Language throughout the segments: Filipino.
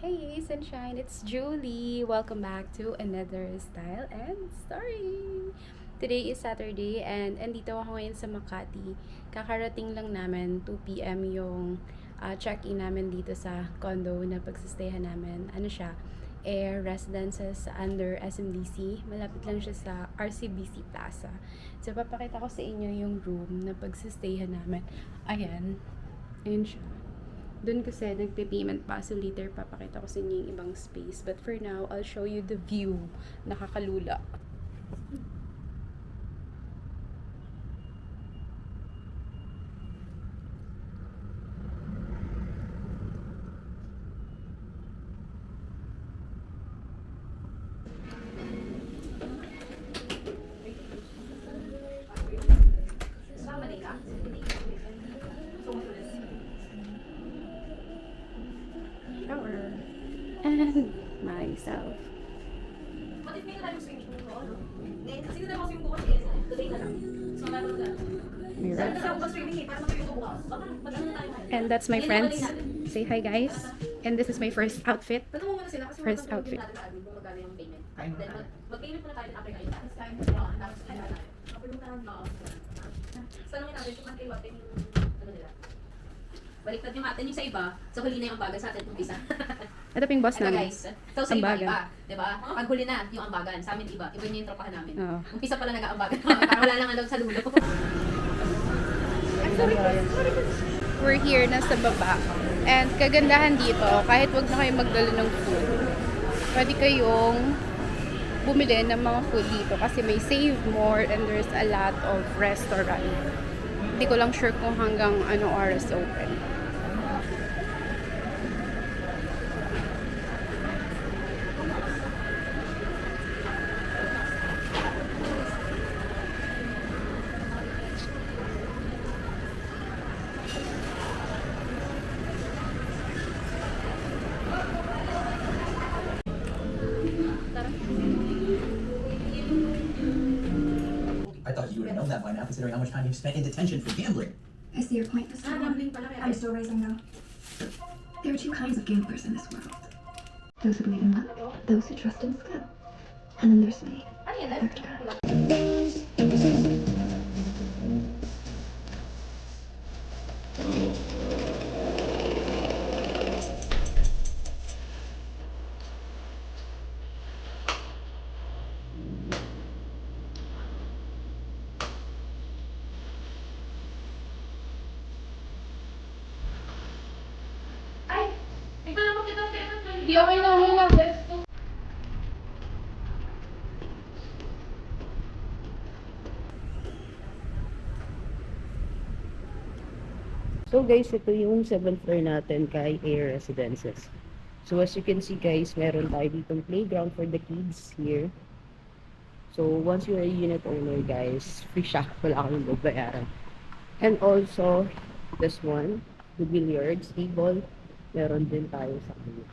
Hey Sunshine, it's Julie. Welcome back to another Style and Story. Today is Saturday and andito ako ngayon sa Makati. Kakarating lang namin 2 p.m. yung check-in namin dito sa condo na pagsistayhan namin. Ano siya? Air Residences under SMDC. Malapit lang siya sa RCBC Plaza. So, papakita ko sa inyo yung room na pagsistayhan namin. Ayan. Ayan siya. Doon kasi nagpe-payment pa. So later papakita ko sa inyo yung ibang space. But for now, I'll show you the view. Nakakalula. Shower. And myself. Mirror. And that's my friends. Say hi guys. And this is my first outfit. First outfit. Mag-payment muna tayo after kayo. Tanungin natin kung kayo atin yung ano nila. Baliktad yung atin yung sa iba, sa huli na yung ambagan sa atin umpisa. Ito pa yung boss Ito namin. guys, so sa iba, Ambagan. iba. Diba? Pag huli na yung ambagan, sa amin iba. Iba yung tropahan namin. Oo. Umpisa pala nag-aambagan. Para wala lang ano sa dulo. We're here na sa baba. And kagandahan dito, kahit wag na kayo magdala ng food, pwede kayong bumili ng mga food dito kasi may Save More and there's a lot of restaurant. Hindi ko lang sure kung hanggang ano oras open. I thought you would have known that by now, considering how much time you've spent in detention for gambling. I see your point, Mr. Wong. I'm still raising though. There are two kinds of gamblers in this world. Those who believe in luck, those who trust in skill. And then there's me. Third kind. Hindi okay na, okay na. So guys, ito yung 7th floor natin kay Air Residences. So as you can see guys, meron tayo ditong playground for the kids here. So once you're a unit owner guys, free siya. Wala kang babayaran. And also, this one, the billiards table, meron din tayo sa kanya.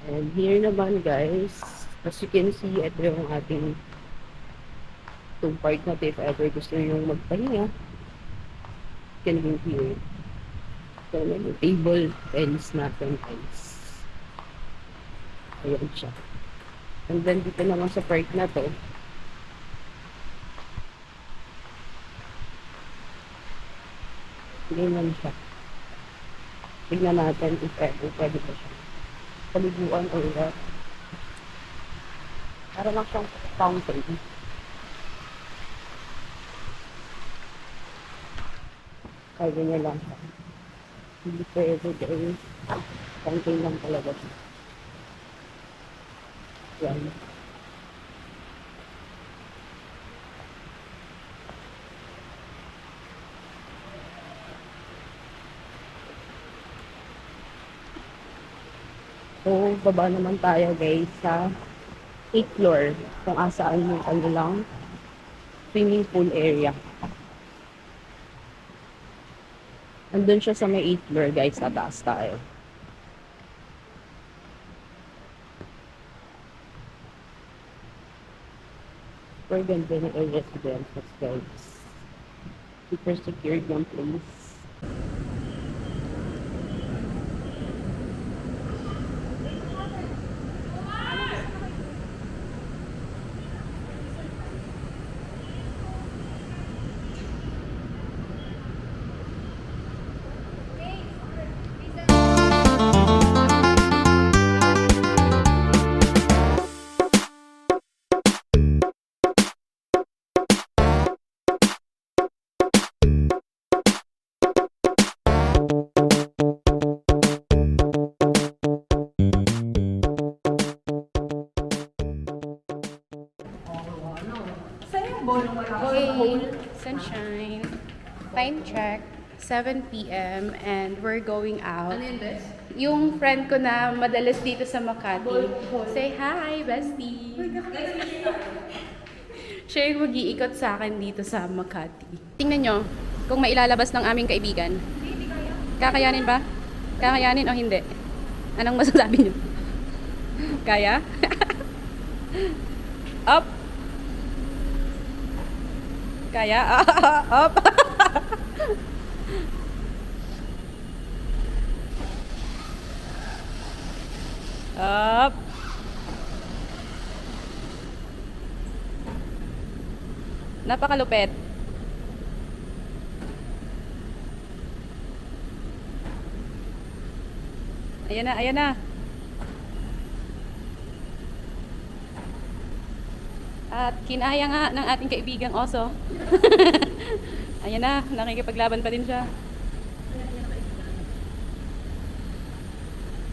And here naman guys, as you can see, ito yung ating itong part na if ever gusto nyo magpahinga, can be here. So, may table, pens natin guys. Ayan siya. And then, dito naman sa part na to, ganyan siya. Tignan natin if ever pwede ba siya. Paliguan or what. Para lang siyang fountain. Kaya ganyan lang siya. Hindi pwede dahil fountain lang talaga siya. Yan. So, baba naman tayo guys sa 8th floor kung asaan yung kanilang swimming pool area. Andun siya sa may 8th floor guys, sa taas tayo. Super ganda ng area residence guys. Super secured yung place. 7 p.m. and we're going out. Ano yun, Bes? Yung friend ko na madalas dito sa Makati. Say hi, bestie! Siya yung mag-iikot sa akin dito sa Makati. Tingnan nyo kung mailalabas ng aming kaibigan. Kakayanin ba? Kakayanin o hindi? Anong masasabi nyo? Kaya? Up! Kaya? Up! Up! Napakalupit. Ayan na, ayan na. At kinaya nga ng ating kaibigang oso. Ayan na, nakikipaglaban pa din siya.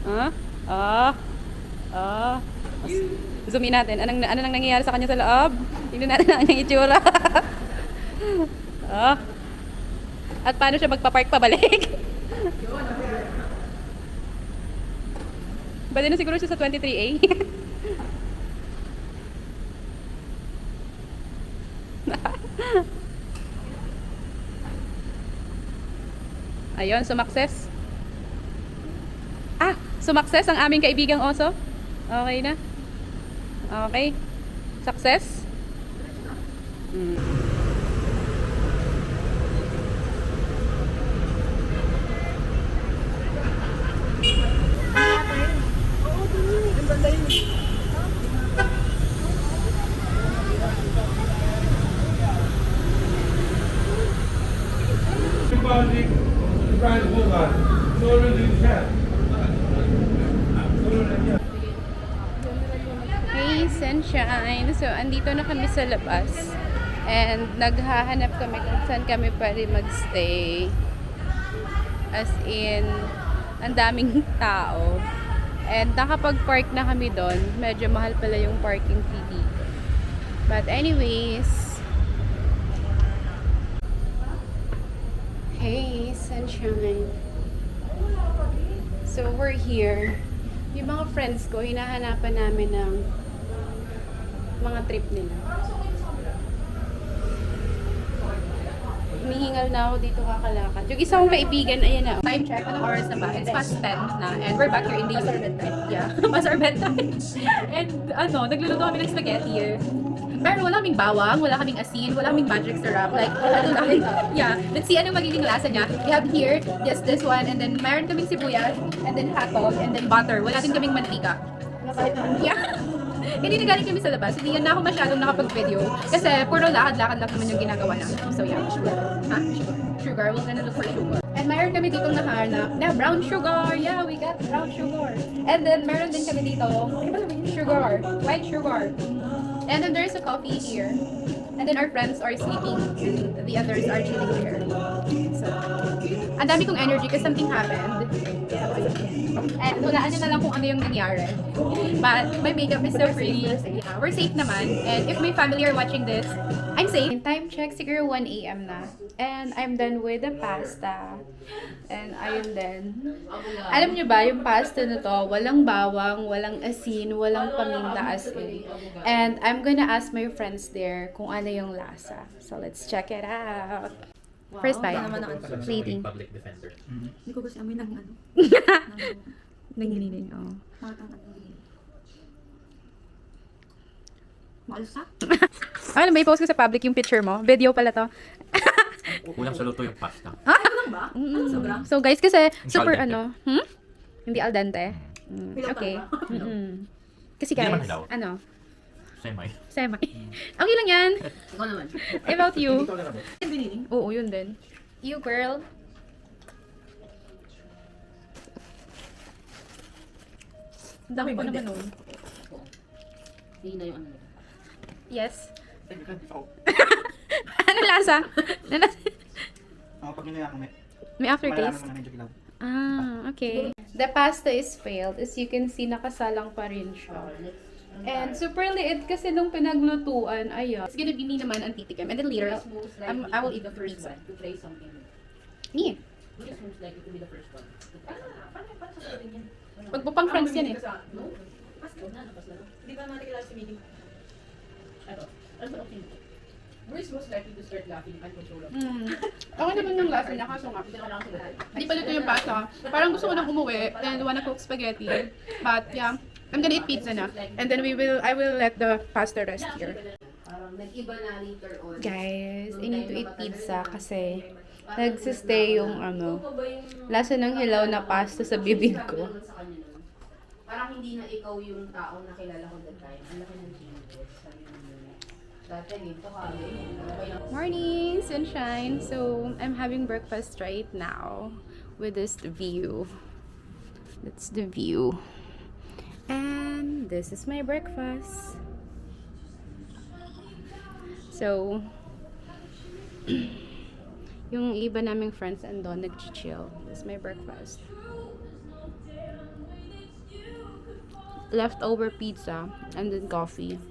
Ah? Ah? Ah? Zoom in natin. Anong nangyayari sa kanya sa loob? Tingnan natin ang kanyang itsura. Ah? At paano siya magpa-park pabalik? Pwede na siguro siya sa 23A. Ayun, sumakses. Ah, sumakses ang aming kaibigang oso. Okay na. Okay. Success. Hey, sunshine! So, andito na kami sa labas. And naghahanap kami kung saan kami pwede magstay. As in, ang daming tao. And nakapag-park na kami doon. Medyo mahal pala yung parking fee dito. But anyways, hey, sunshine. So, we're here. Yung mga friends ko, hinahanapan namin ng mga trip nila. Humihingal na ako dito kakalakad. Yung isa kong kaibigan, ayan na. Time check, anong oras na ba? It's past 10 na. And we're back here in the bedtime. Yeah, past our bedtime. And nagluluto kami ng spaghetti. Pero wala kaming bawang, wala kaming asin, wala kaming magic syrup. Like, yeah. Let's see anong magiging lasa niya. We have here, this one, and then mayroon kaming sibuyas, and then hotdog, and then butter. Wala din kaming mantika. Yeah. Hindi na galing kami sa labas. Hindi na ako masyadong nakapag-video. Kasi puro lakad-lakad lang naman yung ginagawa namin. So yeah, sugar. Ha? Sugar. We're gonna look for sugar. And mayroon kami dito nahanap na brown sugar. Yeah, we got brown sugar. And then meron din kami dito sugar. White sugar. And then there's a coffee here. And then our friends are sleeping and the others are chilling here. So, ang dami kong energy kasi something happened. And hulaan nyo na lang kung ano yung nangyari. But my makeup is so pretty. Yeah, we're safe naman. And if my family are watching this, I'm safe. Time check, siguro 1 a.m. na. And I'm done with the pasta. And ayun din. Alam nyo ba, yung pasta na to, walang bawang, walang asin, walang paminta as in. And I'm gonna ask my friends there kung ano yung lasa. So let's check it out. First bite. Plating. Public defender. Hindi ko kasi amoy ng ano. Nangininin, oh. Malsa? Ano ba, i-post ko sa public yung picture mo? Video pala to. Kulang sa luto yung pasta. Ano ba? Ano sobra? So guys, kasi Hindi super al dente. Hindi al dente. Hilaw Okay. talaga. Kasi Hindi naman guys, hilaw. Semi. Semi. Okay lang yan. Ikaw naman. About you. Yung biniling? Oo, yun din. You, girl. Ang dami pa naman nun. Hindi na yung ano. Yes. Ano lasa? Ano lasa? Pag nila ako May aftertaste? na medyo kilaw. Ah, okay. The pasta is failed. As you can see, nakasalang pa rin siya. And super liit kasi nung pinaglutuan, ayun. It's gonna be me naman ang titikim. And then later, I will eat the first one. To try something. Me. like it to be the first one. Paano sasabihin yan? Pagpupang friends yan eh. No? Pas na. Di ba natin last meeting? Ano ba opinion mo? Who is most likely to start laughing uncontrollably? Okay naman yung lasa niya, kaso nga. Hindi ka lang sila. Hindi pa luto yung pasta. Parang gusto ko nang umuwi and wanna cook spaghetti. But yeah, I'm gonna eat pizza na. And then I will let the pasta rest here. Parang nag-iba na later on. Guys, I need to eat pizza kasi nagsistay yung lasa ng hilaw na pasta sa bibig ko. Parang hindi na ikaw yung tao na kilala ko that time. Ang laki ng changes. Sabi mo dati dito kami. Morning, sunshine. So, I'm having breakfast right now with this view. That's the view. And this is my breakfast. So, yung iba naming friends andon nag-chill. This is my breakfast. Leftover pizza and then coffee.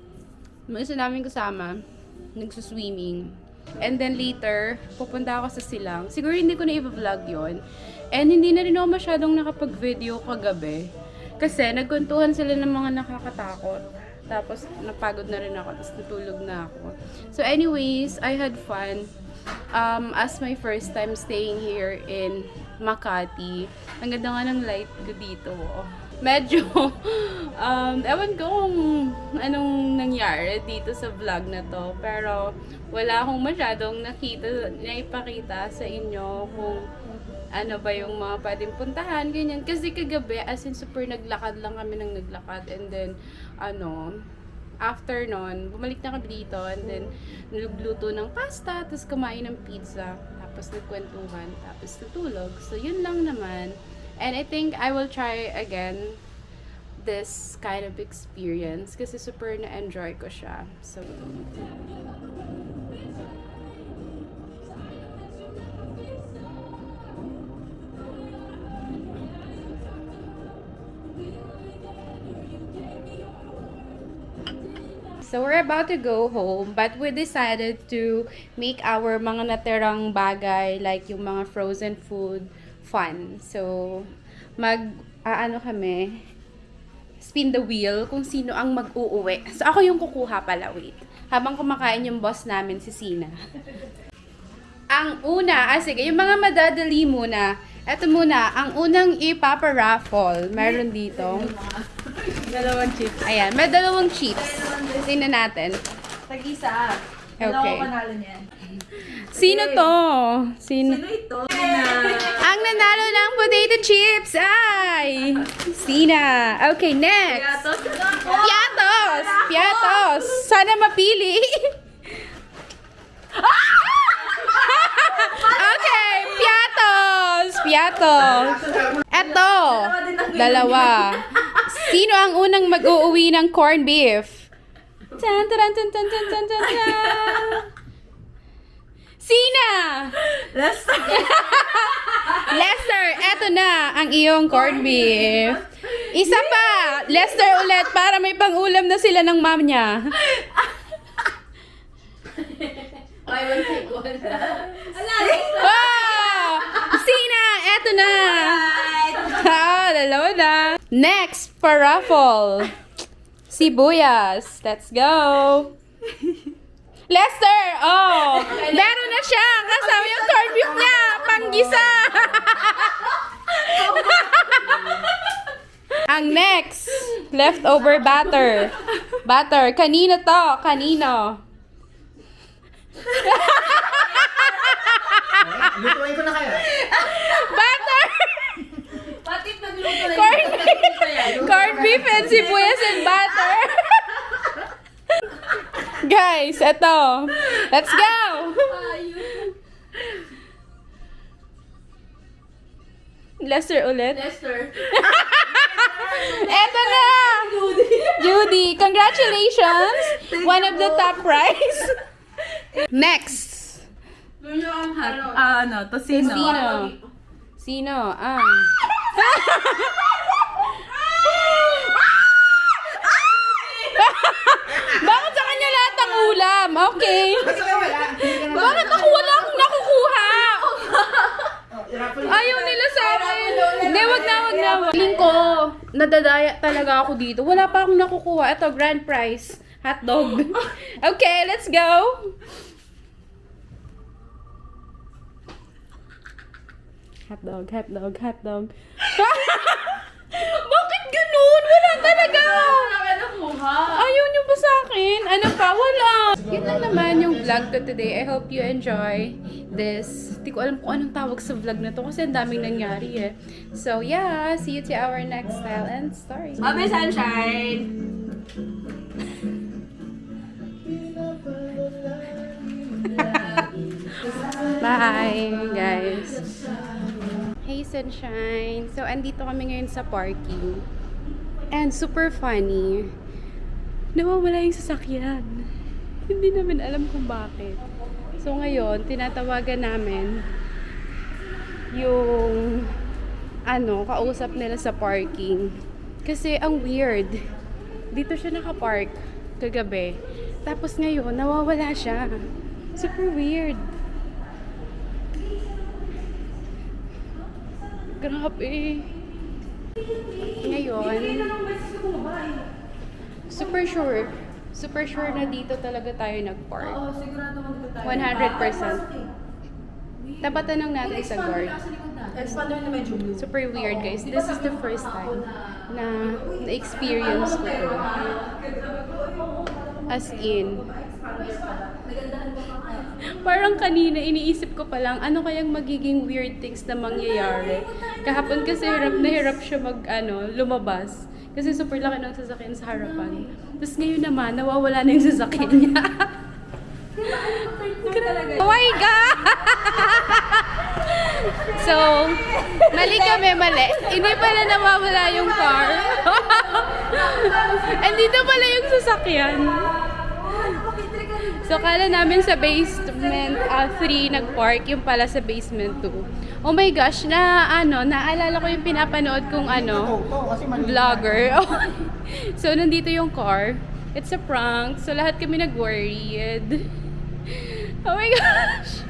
May isa namin kasama, nagsuswimming. And then later, pupunta ako sa silang. Siguro hindi ko na i-vlog yon. And hindi na rin ako masyadong nakapag-video kagabi. Kasi nagkwentuhan sila ng mga nakakatakot. Tapos napagod na rin ako, tapos natulog na ako. So anyways, I had fun. As my first time staying here in Makati. Ang ganda nga ng light ko dito. Medyo, ewan ko kung anong nangyari dito sa vlog na to. Pero wala akong masyadong naipakita sa inyo kung ano ba yung mga pwedeng puntahan, ganyan. Kasi kagabi, as in super naglakad lang kami ng naglakad. And then, after nun, bumalik na kami dito. And then, nagluto ng pasta, tapos kumain ng pizza. Tapos nagkwentuhan, tapos natulog. So, yun lang naman. And I think I will try again this kind of experience kasi super na-enjoy ko siya. So, we're about to go home, but we decided to make our mga natirang bagay, like yung mga frozen food, fun. So, kami, spin the wheel kung sino ang mag-uuwi. So, ako yung kukuha pala, wait. Habang kumakain yung boss namin, si Sina. Ang una, sige, yung mga madadali muna. Ito muna, ang unang ipapa-raffle. Meron dito. Dalawang chips. Ayan, may dalawang chips. Tingnan natin. Tag-isa. Okay. Dalawang panalo niyan. Sino to? Sino? ito? Ang nanalo ng potato chips ay Sina. Okay, next. Piatos. Piatos. Sana mapili. Okay, Piatos. Piatos. Eto. Dalawa. Sino ang unang mag-uuwi ng corned beef? Tan tan tan tan tan tan tan. Sina! Lester. Lester, eto na ang iyong corned beef. Isa pa, Lester ulit para may pang-ulam na sila ng mom niya. I will take one. Wow! Sina, eto na. Dalawa na. Next, pa-raffle. Sibuyas. Let's go. Lester! Oh! Meron na siya! Kasama yung corned beef niya! Panggisa! Ang next, leftover batter. Batter. Kanino to? Kanino? Lutuin ko na kaya. Butter! Pati nagluto na Corned beef and sibuyas and butter. Guys, eto. Let's go! Lester ulit. Lester. Eto na! Judy, congratulations! One of the top prize. Next. Tosino. Sino? Sino? Bakit sa kanya lahat ang ulam? Okay. Bakit ako wala akong nakukuha? Ayaw nila ginawa. Feeling ko, nadadaya talaga ako dito. Wala pa akong nakukuha. Ito, grand prize. Hotdog. Okay, let's go! Hotdog, hotdog, hotdog. Bakit ganun? Wala talaga! Ayaw nyo ba sa akin? Ano pa? Wala! Yun lang naman yung vlog ko today. I hope you enjoy this. Hindi ko alam kung anong tawag sa vlog na to kasi ang daming nangyari eh. So yeah, see you to our next style and story. Bye, sunshine! Bye, guys. Hey, sunshine. So, andito kami ngayon sa parking. And super funny. Nawawala yung sasakyan. Hindi namin alam kung bakit. So, ngayon, tinatawagan namin yung kausap nila sa parking. Kasi, ang weird. Dito siya nakapark kagabi. Tapos ngayon, nawawala siya. Super weird. Grabe. Ngayon, super sure na dito talaga tayo nag-park. 100%. Dapat tanong natin sa guard. Super weird, guys. This is the first time na na-experience ko to. As in, parang kanina iniisip ko pa lang ano kayang magiging weird things na mangyayari. Kahapon kasi hirap siya lumabas. Kasi super laki ng sasakyan sa harapan. Tapos ngayon naman, nawawala na yung sasakyan niya. Oh my God! So, mali. Hindi pala nawawala yung car. And dito pala yung sasakyan. So, kala namin sa basement 3 nag-park, yung pala sa basement 2. Oh my gosh, naalala ko yung pinapanood kong vlogger. So, nandito yung car. It's a prank. So, lahat kami nag-worried. Oh my gosh!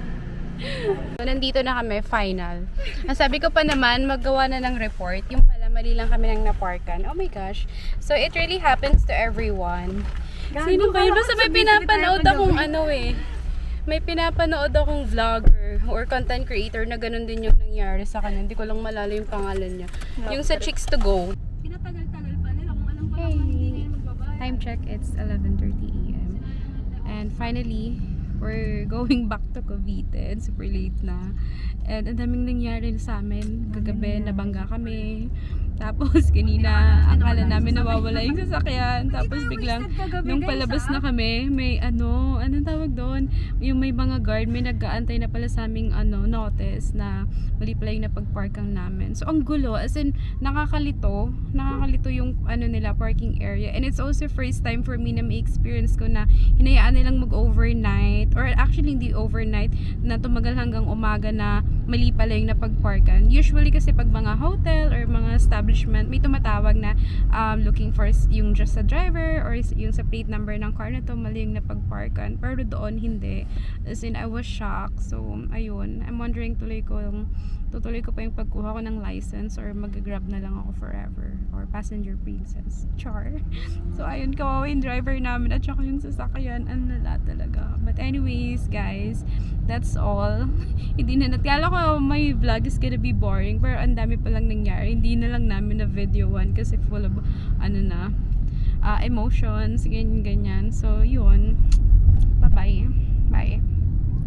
So, nandito na kami, final. Ang sabi ko pa naman, maggawa na ng report. Yung pala, mali lang kami nang naparkan. Oh my gosh. So, it really happens to everyone. Sino ba yun? Basta may pinapanood akong may pinapanood akong vlogger or content creator na ganun din yung nangyari sa kanya. Hindi ko lang malala yung pangalan niya. Yung sa Chicks to Go. Pinatagal-tagal pa nila kung anong Hey. hindi ngayon magbabayad. Time check, it's 11:30 a.m. And finally, we're going back to Cavite. Super late na. And ang daming nangyari sa amin. Kagabi, nabangga kami. Tapos, kanina, akala namin nawawala yung sasakyan. Tapos, biglang, nung palabas na kami, may anong tawag doon? Yung may mga guard, may nag-aantay na pala sa aming, notice na mali pala yung napag-parkang namin. So, ang gulo. As in, nakakalito yung, nila, parking area. And it's also first time for me na may experience ko na hinayaan nilang mag-overnight. Or actually, hindi overnight, na tumagal hanggang umaga na mali pala yung napag-parkan. Usually, kasi pag mga hotel or mga establishment, may tumatawag na looking for yung just a driver or yung sa plate number ng car na to, mali yung napag-parkan. Pero doon, hindi. As in, I was shocked. So, ayun. I'm wondering, tutuloy ko pa yung pagkuha ko ng license or mag-grab na lang ako forever. Or passenger princess. Char. So, ayun, kawawa yung driver namin at saka yung sasakyan. Ang lala talaga. But anyways, guys, that's all. Hindi na kala ko my vlog is gonna be boring, pero ang dami palang nangyari. Hindi na lang namin na video one kasi full of emotions, ganyan. So, yun. Bye-bye. Bye.